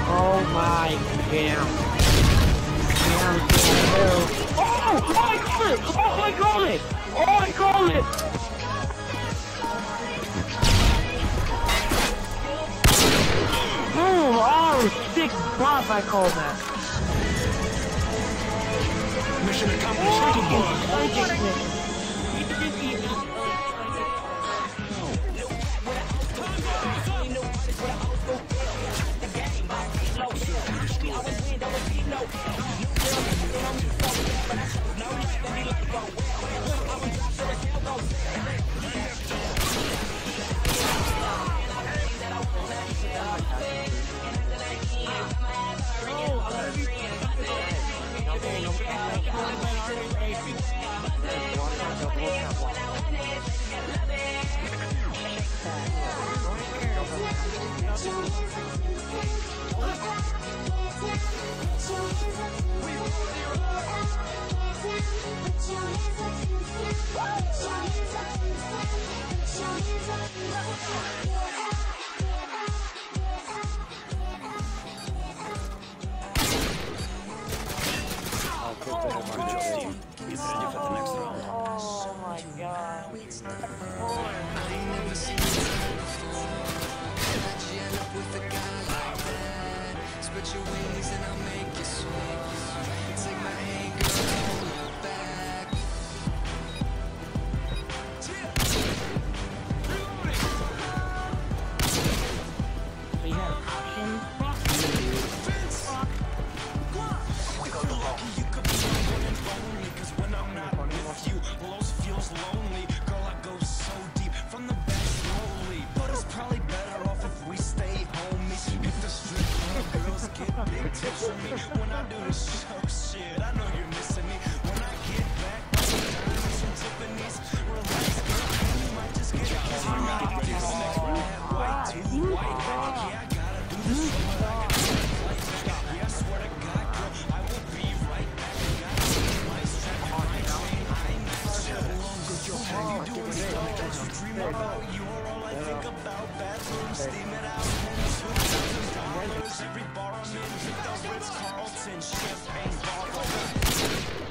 Oh my damn. Oh, I called it! Oh, I called it! Oh, I called it! Oh, 6 flop, I called that. Mission accomplished. Oh, Oh my god. Spread your wings and I'll make you swing. Take my hand, girl, hold my back. So you have options? We go to lucky, you could be lonely, cause when I'm not with you, Los feels lonely. Girl, I go so deep from the back slowly. But it's probably better off if we stay homies. If the strip club girls get big tips from me when I do the show, shit, I know you're missing me. When I get back, I'll be diamonds from Tiffany's. Relax, girl, you might just get a kiss from me. White to white, yeah, I gotta do this shit, but I gotta take a flight back. Yeah, I swear to God, girl, I will be right back. You gotta see my strap and my chain. I ain't that shit alone, cause you're heavy doing stuff that you dream about. You're all I think about. Bathroom, steam it out, $2,000. Every bar I'm in, $3,000 Ritz Carlton, champagne bottle.